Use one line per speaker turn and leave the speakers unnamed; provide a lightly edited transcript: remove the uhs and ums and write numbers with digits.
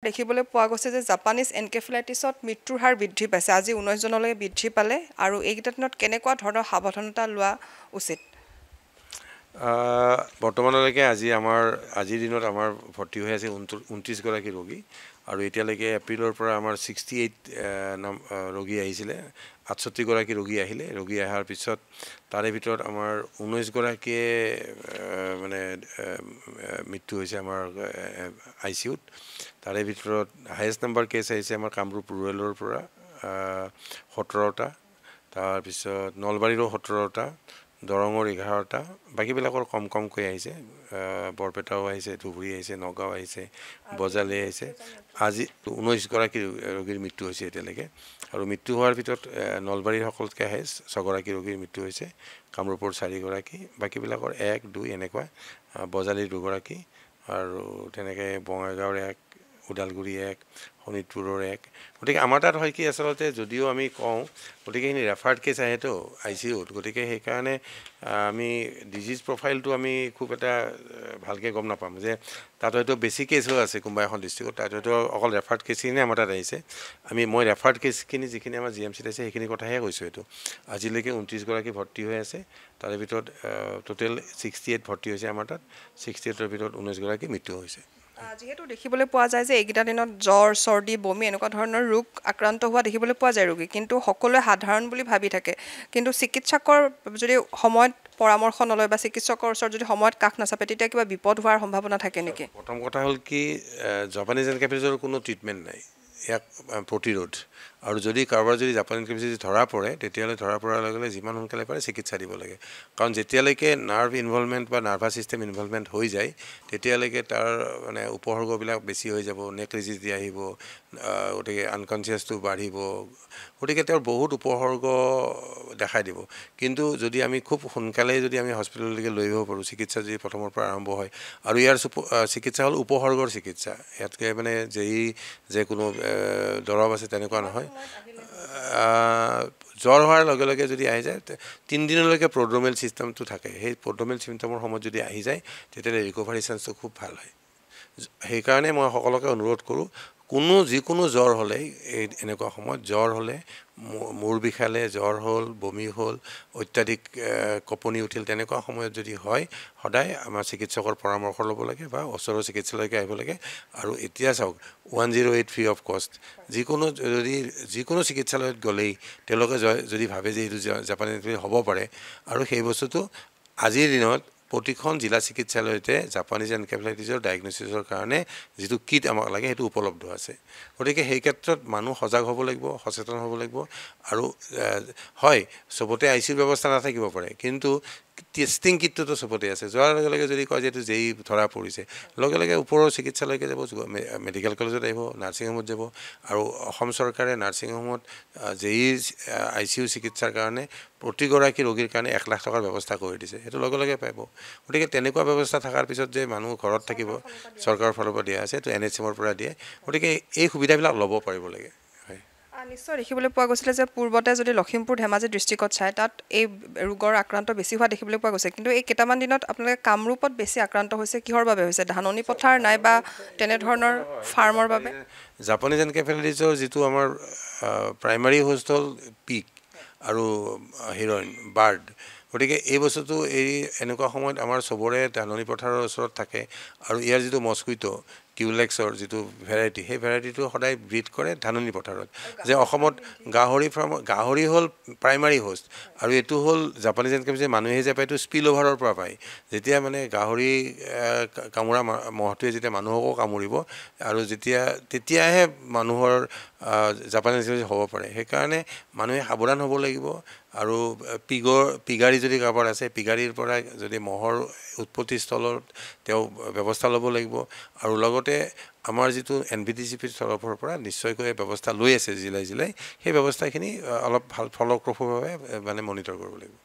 দেখিবলৈ পোৱা গৈছে যে জাপানিজ এনকেফেলাইটিছত মৃত্যুৰ হাৰ বৃদ্ধি পাইছে আজি 19 জনলৈ বৃদ্ধি পালে আৰু এইকেইটা দিনত কেনেকুৱা ধৰণৰ সাৱধানতা লোৱা উচিত
বৰ্তমানলৈকে আজিৰ দিনত আমাৰ ভৰ্তি হৈ আছে 29 গৰাকী ৰোগী আৰু এতিয়ালৈকে এপ্ৰিলৰ পৰা আমাৰ 68 ৰোগী আহিছিলে 68 গৰাকী ৰোগী আহিলে ৰোগী অহাৰ পিছত তাৰে ভিতৰত আমাৰ 19 গৰাকীয়ে মানে মৃত্যু হৈছে আমাৰ ICUত তাৰে ভিতৰত হাইয়েষ্ট নাম্বাৰ কেছ আহিছে আমাৰ কামৰূপ ৰুৰেলৰ পৰা 17টা তাৰপিছত নলবাৰীৰো 17টা দৰঙৰ 11টা বাকীবিলাকৰ কমকৈ আহিছে বৰপেটাও আহিছে ধুবুৰী আহিছে নগাঁও আহিছে বজালী আহিছে আজি 19 গৰাকী ৰোগীৰ মৃত্যু হৈছে এতিয়ালৈকে আৰু মৃত্যু হোৱাৰ ভিতৰত নলবাৰীৰ সকলোতকৈ হাইয়েষ্ট 6 গৰাকী ৰোগীৰ মৃত্যু হৈছে কামৰূপৰ 4 গৰাকী বাকীবিলাকৰ 1 2 এনেকুৱা বজালীৰ 2 গৰাকী আৰু তেনেকৈ বঙাইগাঁৱৰ 1 ওদালগুৰি 1 শোণিতপুৰৰ 1 গতিকে আমাৰ তাত হয় কি আচলতে যদিও আমি কওঁ গতিকে এইখিনি ৰেফাৰ্ড কেছ আহেতো ICUত গতিকে সেইকাৰণে আমি ডিজিজ প্ৰফাইলটো আমি খুব এটা ভালকৈ গম নাপাম যে তাত হয়তো বেছি কেছো আছে কোনোবা এখন ডিষ্ট্ৰিক্টত তাত হয়তো অকল ৰেফাৰ্ড কেছখিনি আমাৰ তাত আহিছে মই ৰেফাৰ্ড কেছখিনি যিখিনি আমাৰ GMCত আছে সেইখিনি কথাহে কৈছোঁ এইটো আজিলৈকে 29 গৰাকী ভৰ্তি হৈ আছে তাৰে ভিতৰত টোটেল 68 ভৰ্তি হৈছে আমাৰ তাত 68ৰ ভিতৰত 19 গৰাকী মৃত্যু হৈছে
যেহেতু দেখিবলৈ পোৱা যায় যে এইকেইটা দিনত জ্বৰ চৰ্দি বমি এনেকুৱা ধৰণৰ ৰোগ আক্ৰান্ত হোৱা দেখিবলৈ পোৱা যায় ৰোগী কিন্তু সকলোৱে সাধাৰণ বুলি ভাবি থাকে কিন্তু চিকিৎসকৰ যদি সময়ত পৰামৰ্শ নলয় বা চিকিৎসকৰ ওচৰত যদি সময়ত কাষ নাচাপে তেতিয়া কিবা বিপদ হোৱাৰ সম্ভাৱনা থাকে নেকি
প্ৰথম কথা হ'ল কি জাপানিজ এনকেফেলাইটিছৰ কোনো ট্ৰিটমেণ্ট নাই ইয়াক প্ৰতিৰোধ আৰু যদি কাৰোবাৰ যদি জাপানিজ এনকেফেলাইটিছ ধৰা পৰে তেতিয়াহ'লে ধৰা পৰাৰ লগে লগে যিমান সোনকালে পাৰে চিকিৎসা দিব লাগে কাৰণ যেতিয়ালৈকে নাৰ্ভ ইনভলভমেণ্ট বা নাৰ্ভাছ ছিষ্টেম ইনভলভমেণ্ট হৈ যায় তেতিয়ালৈকে তাৰ মানে উপসৰ্গবিলাক বেছি হৈ যাব নেক ৰিজিডিটি আহিব গতিকে আনকনচিয়াছটো বাঢ়িব গতিকে তেওঁৰ বহুত উপসৰ্গ দেখাই দিব কিন্তু যদি আমি খুব সোনকালেই যদি আমি হস্পিটেললৈকে লৈ আহিব পাৰোঁ চিকিৎসা যদি প্ৰথমৰ পৰা আৰম্ভ হয় আৰু ইয়াৰ চিকিৎসা হ'ল উপসৰ্গৰ চিকিৎসা ইয়াতকৈ মানে যে কোনো দৰৱ আছে তেনেকুৱা নহয় জ্বৰ হোৱাৰ লগে লগে যদি আহি যায় 3 দিনলৈকে প্ৰড্ৰমেল ছিষ্টেমটো থাকে সেই প্ৰড্ৰমেল ছিষ্টেমৰ সময়ত যদি আহি যায় তেতিয়াহ'লে ৰিকভাৰী চান্সটো খুব ভাল হয় সেইকাৰণে মই সকলোকে অনুৰোধ কৰোঁ যিকোনো জ্বৰ হ'লে এনেকুৱা সময়ত জ্বৰ হ'লে মূৰ বিষালে জ্বৰ হ'ল বমি হ'ল অত্যাধিক কঁপনি উঠিল তেনেকুৱা সময়ত যদি হয় সদায় আমাৰ চিকিৎসকৰ পৰামৰ্শ ল'ব লাগে বা ওচৰৰ চিকিৎসালয়কে আহিব লাগে আৰু এতিয়া চাওক 108 ফ্ৰী অফ কষ্ট যিকোনো চিকিৎসালয়ত গ'লেই তেওঁলোকে যদি ভাবে যে এইটো জাপানিজ হ'ব পাৰে আৰু সেই বস্তুটো আজিৰ দিনত প্ৰতিখন জিলা চিকিৎসালয়তে জাপানিজ এনকেফেলাইটিছৰ ডায়েগনচিছৰ কাৰণে যিটো কিট আমাক লাগে সেইটো উপলব্ধ আছে গতিকে সেই ক্ষেত্ৰত মানুহ সজাগ হ'ব লাগিব সচেতন হ'ব লাগিব আৰু হয় চবতে ICUৰ ব্যৱস্থা নাথাকিব পাৰে কিন্তু টেষ্টিং কিটটোতো চবতে আছে যোৱাৰ লগে লগে যদি কয় যে এইটো যেই ধৰা পৰিছে লগে লগে ওপৰৰ চিকিৎসালয়কে যাব মেডিকেল কলেজত আহিব নাৰ্ছিং হোমত যাব আৰু অসম চৰকাৰে নাৰ্ছিং হোমত ICU চিকিৎসাৰ কাৰণে প্ৰতিগৰাকী ৰোগীৰ কাৰণে 1 লাখ টকাৰ ব্যৱস্থা কৰি দিছে সেইটো লগে লগে পাব গতিকে তেনেকুৱা ব্যৱস্থা থকাৰ পিছত যে মানুহ ঘৰত থাকিব চৰকাৰৰ ফালৰ পৰা দিয়া আছে এইটো NHMৰ পৰা দিয়ে গতিকে এই সুবিধাবিলাক ল'ব পাৰিব লাগে
নিশ্চয় দেখিবলৈ পোৱা গৈছিলে যে পূৰ্বতে যদি লখিমপুৰ ধেমাজি ডিষ্ট্ৰিক্টত চাই তাত এই ৰোগৰ আক্ৰান্ত বেছি হোৱা দেখিবলৈ পোৱা গৈছে কিন্তু এই কেইটামান দিনত আপোনালোকে কামৰূপত বেছি আক্ৰান্ত হৈছে কিহৰ বাবে হৈছে ধাননি পথাৰ নাইবা তেনেধৰণৰ ফাৰ্মৰ বাবে
জাপানিজ এনকেফেলাইটিছৰ যিটো আমাৰ প্ৰাইমাৰী হোষ্ট হ'ল পিক আৰু হিৰইন বাৰ্ড গতিকে এই বস্তুটো এনেকুৱা সময়ত আমাৰ চবৰে ধাননি পথাৰৰ ওচৰত থাকে আৰু ইয়াৰ যিটো মস্কুইটো কিউলেক্সৰ যিটো ভেৰাইটি সেই ভেৰাইটিটো সদায় ব্ৰিড কৰে ধাননি পথাৰত যে অসমত গাহৰি হ'ল প্ৰাইমাৰী হোষ্ট আৰু এইটো হ'ল জাপানিজ এনকেফেলাইটিছ মানুহে যে পায় এইটো স্পিল অভাৰৰ পৰা পায় যেতিয়া মানে গাহৰি কামোৰা মহটোৱে যেতিয়া মানুহকো কামুৰিব আৰু তেতিয়াহে মানুহৰ জাপানিজ এনকেফেলাইটিছ হ'ব পাৰে সেইকাৰণে মানুহে সাৱধান হ'ব লাগিব আৰু পিগাৰী যদি কাৰোবাৰ আছে পিগাৰীৰ পৰা যদি মহৰ উৎপত্তিস্থলৰ তেওঁ ব্যৱস্থা ল'ব লাগিব আৰু লগতে আমাৰ যিটো NVTCPৰ তৰফৰ পৰা নিশ্চয়কৈ ব্যৱস্থা লৈ আছে জিলাই সেই ব্যৱস্থাখিনি অলপ ভাল ফলপ্ৰসূভাৱে মানে মনিটৰ কৰিব লাগিব